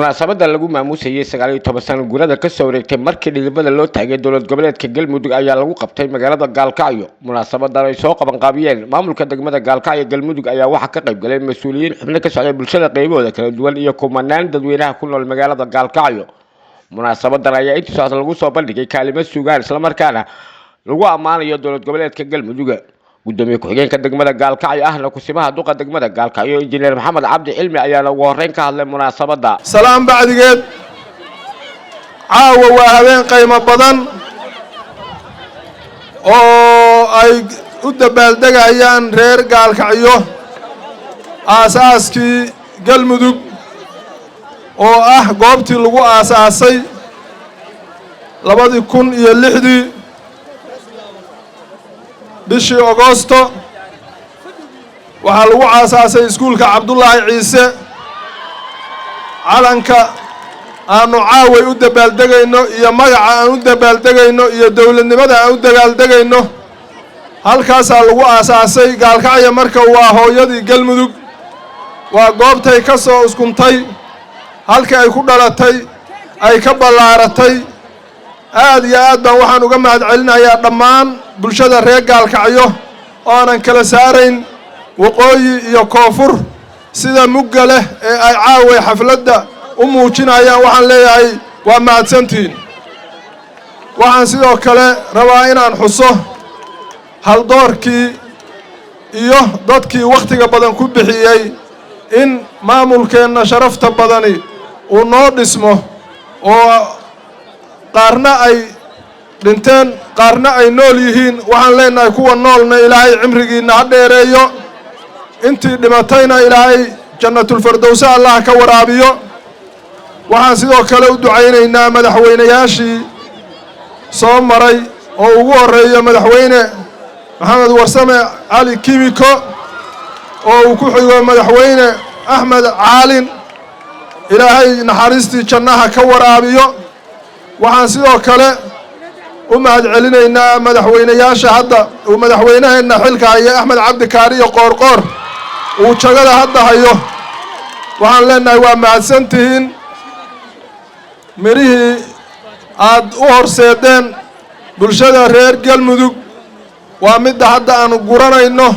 munaasabada lagu maamuusayay 19 sano guurada ka soo wareegtay markii dhidibada loo taagay dowlad goboleedka Galmudug ayaa lagu qabtay magaalada Gaalkacyo. Munaasabadan ay soo qaban qaabiyeen maamulka degmada Gaalkacyo Galmudug ayaa waxa ka qayb galay mas'uuliyiin xubno ka socday bulshada qaybahooda kala duwan iyo kumanaan dadweynaha ku nool magaalada Gaalkacyo. Munaasabadan ayaa intii socod lagu soo bandhigay kaalmo suugaan isla markaana lagu amaanayo dowlad goboleedka Galmudug. gudoomiye ku-xigeenka degmada Gaalkacyo ahna kusimaha duqa degmada Gaalkacyo injineer Maxamed Cabdi Cilmi ayaa ugu horeyn ka hadlay munaasabada. salaam bacdigeed caawa waa habeen qiimo badan oo ay u dabaaldegayaan reer Gaalkacyo aasaaskii Galmudug oo ah goobtii lagu aasaasay 2006 bishii Agoosto waxaa lagu aasaasay iskuulka Cabdullaahi Ciise calanka aanu caaway u dabaaldegayno iyo magaca aan u dabaaldegayno iyo dawladnimada aan u dabaaldegayno halkaasaa lagu aasaasay Gaalkacyo marka waa hooyadii Galmudug waa goobtay ka soo iskuntay halka ay ku dhalatay ay ka ballaaratay aad iyo aad baan waxaan uga mahadcelinayaa dhammaan bulshada reer Gaalkacyo oo aanan kala saarayn waqooyi iyo koonfur sida mugga leh ee ay caaway xafladda u muujinayaan waxaan leeyahay waa mahadsantiin. waxaan sidoo kale rabaa inaan xuso haldoorkii iyo dadkii wakhtiga badan ku bixiyey in maamulkeenna sharafta badani uu noo dhismo oo qaarna ay dhinteen qaarna ay nool yihiin. waxaan leenahay kuwa noolna ilaahay cimrigiina ha dheereeyo intii dhimatayna ilaahay jannatul firdaws allah ka waraabiyo. waxaan sidoo kale u ducaynaynaa madaxweynayaashii soo maray oo ugu horeeyo madaxweyne maxamed warsame cali kimiko oo uu ku xigo madaxweyne axmed caalin ilaahay naxariistii jannaha ka waraabiyo. waxaan sidoo kale u mahadcelinaynaa madaxweynayaasha hadda uu madaxweynaheena xilka haya Axmed Cabdi Kaariyo Qoorqoor uu jagada hadda hayo. waxaan leenahay waa mahadsantihiin mirihii aad u horseedeen bulshada reer Galmudug waa midda hadda aan guranayno.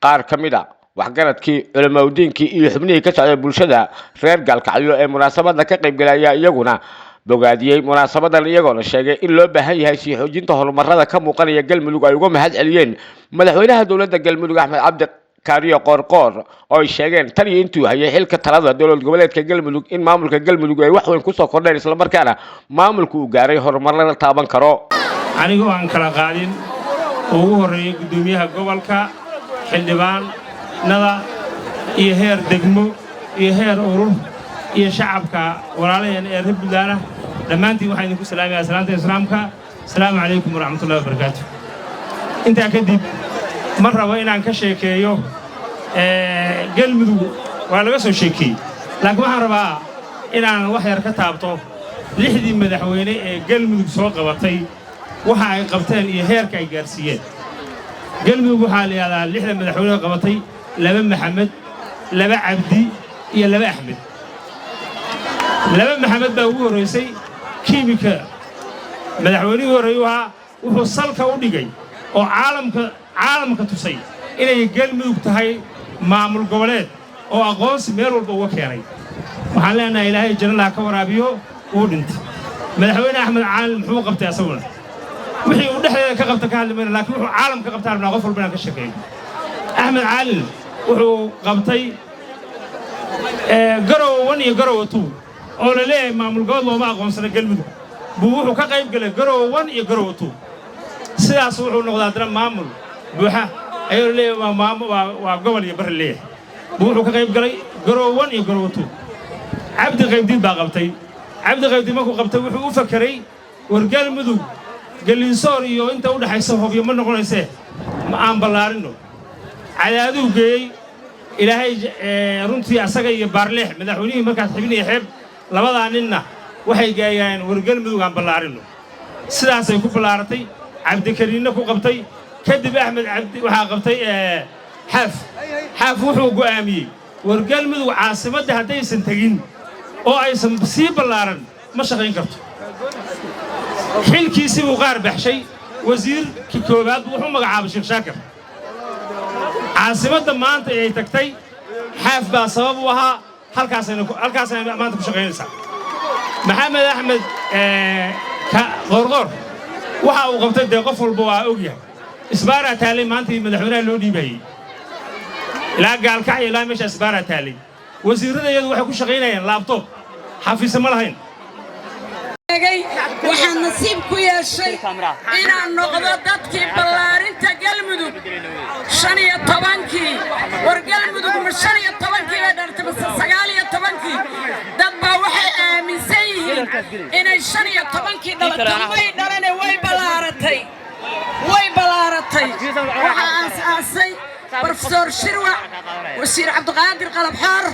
qaar ka mid ah waxgaradkii culimadiinkii iyo xubnihii ka socday bulshada reer Gaalkacyo ee munaasabada ka qayb galaya iyaguna bogaadiyay munaasabadan iyagoo sheegay in loo baahan yahay si xoojinta horumarada ka muuqanaya Galmudug ay uga mahadceliyeen madaxweynaha dowladda Galmudug Axmed Cabdi Kaariyo Qoorqoor oo ay sheegeen tan iyo intuu hayay xilka talada dowlad goboleedka Galmudug in maamulka Galmudug ay wax weyn ku soo kordheen isla markaana maamulku uu gaaray horumarada taaban karo. anigoo aan kala qaadin oo ugu horeeyay gudoomiyaha gobolka xildhibaanada iyo heer degmo iyo heer urur iyo shacabka walaalayeen ee reer Buntland dhammaantiin waxaan idinku salaamayaa salaanta islaamka. assalaamu calaykum waraxmatullaahi wabarakaatuh. intaa kadib mar rabo inaan ka sheekeeyo Galmudug waa laga soo sheekay laakiin waxaan rabaa inaan wax yar ka taabto lixdii madaxweyne ee Galmudug soo qabatay waxa ay qabteen iyo heerka ay gaarsiiyeen. Galmudug waxaa la yiraahdaa lixda madaxweyne qabatay 2 Maxamed 2 Cabdi iyo 2 Axmed. 2 Maxamed baa ugu horeysay kiimika madaxweynihii horeeyay wuxuu salka u dhigay oo caalamka tusay inay Galmudug tahay maamul goboleed oo aqoonsi meel walba uga keenay. waxaan leenahay ilaahay jannaha ka waraabiyo uu dhintay. madaxweyne Axmed Caalin muxuu qabtay asaguna wixii uu dhexdeeda ka qabtay ka hadlayna laakiin wuxuu caalamka qabtaa qof walba ka shaqeeyo. Axmed Caalin wuxuu qabtay Garowe 1 iyo Garowe 2 oo la leeyahay maamul goboleed looma aqoonsana Galmudug buu wuxuu ka qayb galay Garowe 1 iyo Garowe 2 sidaas wuxuu noqdaa dara maamul buuxa ayuu leeyahay waa gobol iyo bar leeyahay buu wuxuu ka qayb galay Garowe 1 iyo Garowe 2. Cabdi Qaybdiin baa qabtay. Cabdi Qaybdiin markuu qabtay wuxuu u fakiray war Galmudug Galinsoor iyo inta u dhaxaysa hobyo ma noqonayse ma aan ballaarino cadaaduu geeyay ilaahay runtii asaga iyo Baarleex madaxweynihii markaas xibinay xeeb labadaa ninna waxay gaayeen war Galmudug aan ballaarino sidaas ay ku ballaaratay. Cabdi Kariinna ku qabtay kadib Axmed Cabdi waxa qabtay xaaf wuxuu go'aamiyay war Galmudug caasimadda haddaysan tagin oo aysan sii ballaaran ma shaqayn karto xilkiisii buu qaar baxshay wasiirkii koowaad wuxuu magacaabay Sheekh Shaakir caasimadda maanta ay tagtay xaaf baa sabab u ahaa halkaasayna maanta ku shaqaynaysaa maxamed axmed qorqor waxa uu qabtay dee qof walba waa ogyahay isbaaraa taalay maantii madaxweynaha loo dhiibayay ilaa gaalkacyo ilaa meesha isbaaraa taalay wasiirrada iyadu waxay ku shaqaynayaan laabtoob xafiisa ma lahayn waxaan nasiib ku yeeshay inaan noqdo dadkii ballaarinta galmudug 15kii war galmudug ma 15kii bay dhartay mise 19kii dad baa waxay aaminsan yihiin inay 15kii dhalatay dhalane way ballaaratay waxaa aasaasay Professor Shirwac wasiir Cabdiqaadir Qalabxaar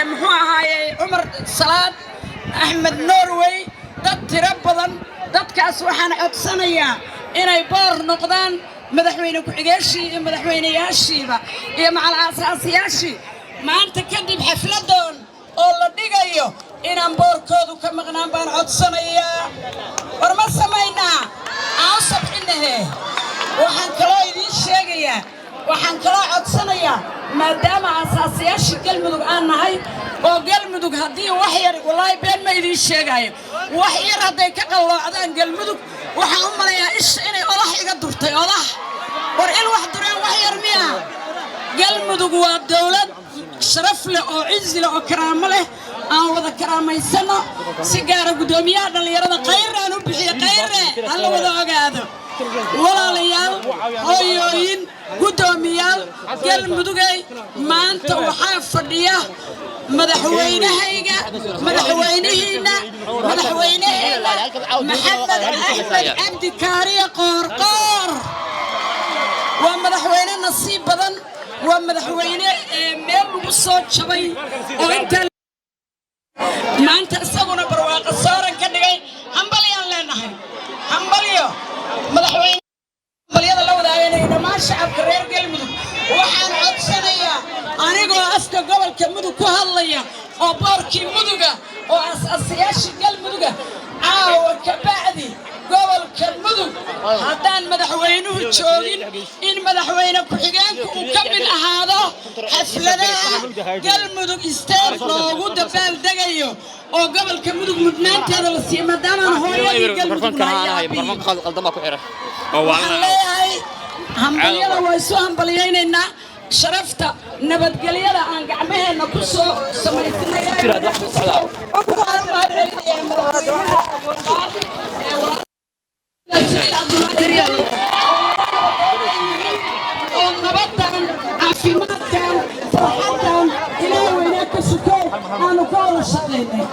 muxuu ahaayey Cumar Salaad Axmed Norway dad tiro badan dadkaas waxaan codsanayaa inay boor noqdaan madaxweyne ku-xigeenshii iyo madaxweynayaashiiba iyo macal aasaasiyaashii maanta kadib xafladoon oo la dhigayo inaan boorkoodu ka maqnaan baan codsanayaa war ma samaynaa caawsab innahe waxaan kaloo idiin sheegayaa waxaan kaloo codsanayaa maadaama aasaasiyaashii galmudug aan nahay oo galmudug haddii wax yar wallaahi been ma idiin sheegaayo wax yar hadday ka qalloocdaan galmudug waxaan u malayaa isha inay odax iga durtay odax war in wax dureen wax yar miya galmudug waa dawlad sharaf leh oo cizi leh oo karaamo leh aan wada karaamaysanno si gaara guddoomiyaha dhallinyarada qayraan u bixiya qayre hala wada ogaado walaalayaal hooyooyin guddoomiyaal galmudugay maanta waxaa fadhiya madaxweynahayga madaxweynihiina maxamed axmed cabdi kaariye qoorqoor waa madaxweyne nasiib badan waa madaxweyne meel lagu soo jabay oo inta maanta isaguna barwaaqo sooran ka dhigay hambalyaan leenahay hambalyo madaxweyne hambalyada la wadaagayna dhammaan shacabka reer galmudug waxaan codsanayaa anigoo afka gobolka mudug ku hadlaya oo boorkii muduga oo aasaasiyaashii galmuduga caawa ka bacdi gobolka mudug haddaan madaxweynuhu joogin in madaxweyne ku-xigeenku uu ka mid ahaado xafladaha galmudug isteed loogu dabaaldegayo oo gobolka mudug mudnaanteeda la siiyo maadaamaan hooyadii galmudug waxaan leeyahay hambalyada waa isu hambalyaynaynaa sharafta nabadgelyada aan gacmaheena ku soo samaysanay oo nabadan caafimaadkan farxadan ilaahay weynaa ka sukoo aanu ka wada shaqaynay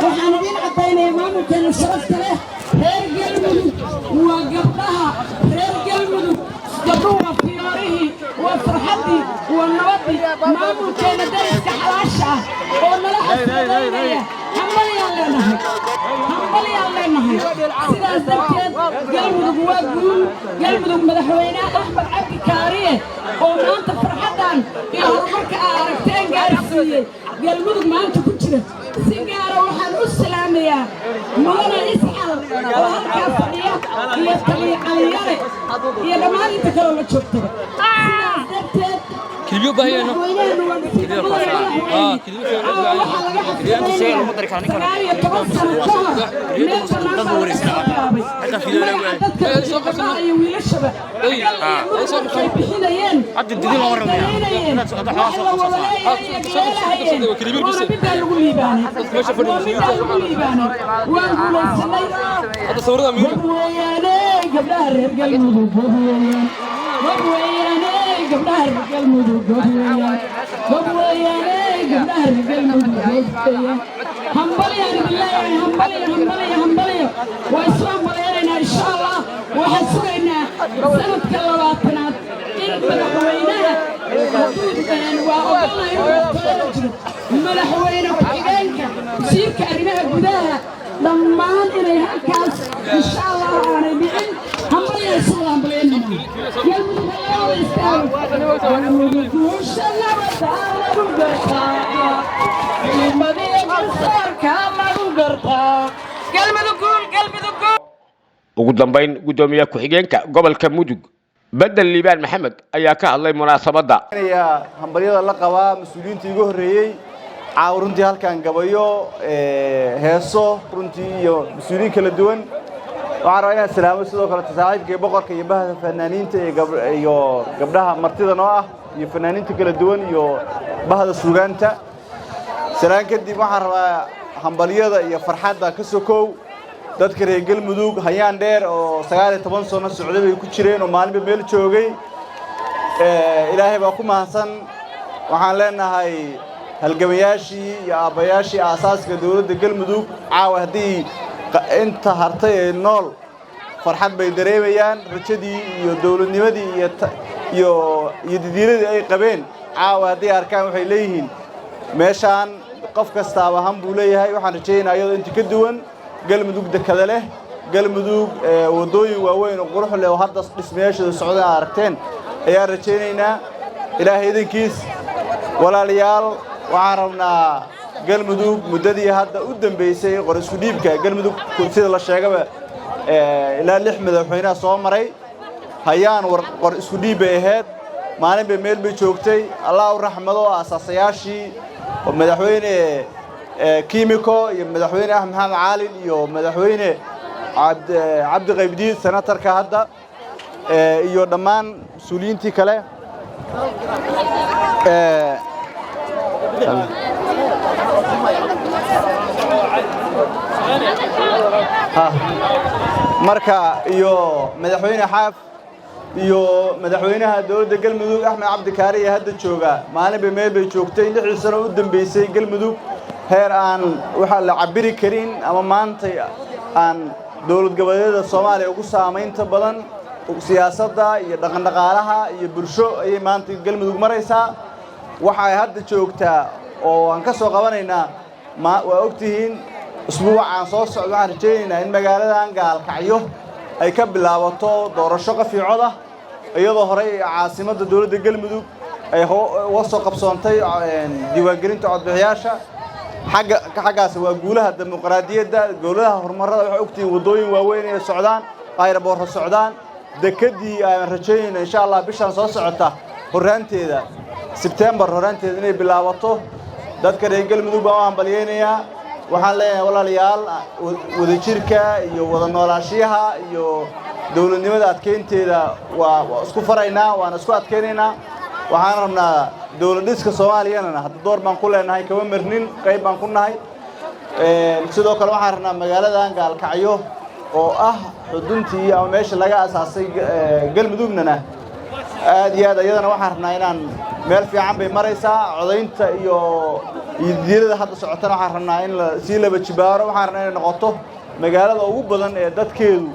waxaan idiin caddaynaya maamulkeena sharafta leh reer galmudug waa gabdhaha reer galmudug gabdhuhu waa fiyoorihii waa farxaddii waa nabadii maamulkeena dariska xalaasha ah oo nala xafladaynaya hambalyaan leenahay sidaas darteed galmudug waa guul galmudug madaxweynaha axmed cabdi kaariye oo maanta farxaddan iyo horumarka aa aragteen gaarsiiyey galmudug maanta ku jira si gaara waxaan u salaamayaa mudane isxal oo halkaa fadhiya iyo taliya caliyare iyo dhammaan inta kaloo la joogtaba sidaas darteed كليو باهينو gabdhaha reer galmudug hambalyan billahi hambalyo waa isu hambalyaynaa insha allah waxaan sugaynaa sanadka 20aad in madaxweynaha waa ogolnahay madaxweyne ku-xigeenka wasiirka arrimaha gudaha dhammaan inay halkaas insha allah aanay dhicin hambalya isu wada hambalyaynaa galmudug ugu dambeyn gudoomiye ku-xigeenka gobolka Mudug Badal Liibaan Maxamed ayaa ka hadlay munaasabada hambaryada la qabaa mas'uuliyiintii ugu horeeyay caawintii halkan gabayo heeso runtii iyo mas'uuliyiin kala duwan waxaan rabaa inaan salaamo sidoo kale saaxiibkay boqorka iyo bahda fanaaniinta iyo gabdhaha martida noo ah iyo fanaaniinta kala duwan iyo bahda suugaanta salaan kadib waxaan rabaa hambalyada iyo farxadda ka sokow dadka reer Galmudug hayaan dheer oo 19 sano socday ay ku jireen oo maalinba meel joogay ilaahay baa ku mahadsan waxaan leenahay halgamayaashii iyo aabayaashii aasaaska dawladda Galmudug caawa hadii inta hartay ee nool farxad bay dareemayaan rajadii iyo dawladnimadii iyo didiiradii ay qabeen caawa hadii arkaan waxay leeyihiin meeshaan qof kasta han buu leeyahay waxaan rajaynayaa iyadoo inta ka duwan Galmudug dekada leh Galmudug wadooyin waaweyn oo qurux leh oo hadda dhismayaashooda socdaan aragteen ayaa rajaynaynaa ilaahay idinkiis walaalayaal waxaan rabnaa Galmudug muddadii hadda u dambeysay qor isku dhiibka Galmudug sida la sheegaba ilaa 6 madaxweyne soo maray hayaan qor isku dhiib ay ahayd maalinba meel bay joogtay Allah u raxmado asaasayaashii oo madaxweyne كيميكو مدحوينه أحمد محمد عالي يو مدحوينه عبد غيبدي سنتر كهذا يو دمان سولينتي كله مركا يو مدحوينه حاف يو مدحوينه دولة قلمدوق أحمد عبد كاري هذا الشوقة ما أنا بميل بيشوقتين لحد سنة قدام بيسي قلمدوق heer aan waxa la cabiri karin ama maanta aan dawlad goboleedyada Soomaaliya ugu saameynta badan siyaasadda iyo dhaqan dhaqaalaha iyo bulsho ay maanta Galmudug maraysaa waxa ay hadda joogtaa oo aan ka soo qabanaynaa waa ogtihiin usbuucan soo socda waxaan rajaynaynaa in magaaladan Gaalkacyo ay ka bilaabato doorasho qafiicada iyadoo hore caasimadda dawladda Galmudug ay soo qabsoontay diiwaangelinta codbixiyaasha حاجة سواء جولها الديمقراطية ده جولها هرمرة وقتي ودوين وين السودان غير بورها السودان دكدي رجعين إن شاء الله بيشان صوص عطا هرانتي ده سبتمبر هرانتي ده بلاوته ده كده ينقل مذوبة عن بليانية وحنا ولا ليال وذي شركة يو وذا نولاشيها يو دولة نمد أتكنتي ده واسكفرينا وأنا اسكو أتكنينا وحنا دولة ديسك الصومالية أنا هذا الدور بنقول إن هاي كمان مرنين قريب بنقول هاي سيدو كلام حرنا مجال ده قال كعيو أو حدنتي أو ماشي لقى أساسي قلب دوبنا دي هذا يدنا وحرنا هنا مال في عم بمرسا عضين يدير ده حتى سعتنا حرنا هنا سيلة بتشباره وحرنا هنا نقطه مجال ده أوب بدن دت كيلو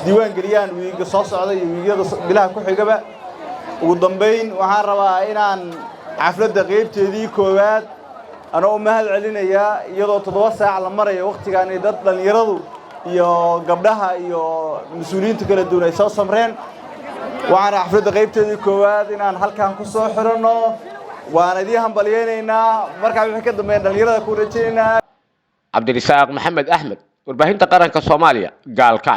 ديوان جريان ويقصص عليه ويجي بلا كل حاجة ودنبين waxaan rabaa inaan xafladda qaybteedii koowaad ana u mahad celinaya iyadoo 7 saac la marayo waqtigan ay dad dhalinyaradu iyo gabdhaha iyo mas'uuliyiinta kala duwan ay soo samreen waxaan xafladda qaybteedii koowaad inaan halkaan ku soo xirano waan idin hambalyeynaa marka wixii ka dambeeyay dhalinyarada ku rajeynaa Cabdirisaaq Maxamed Axmed warbaahinta qaranka Soomaaliya Gaalkacyo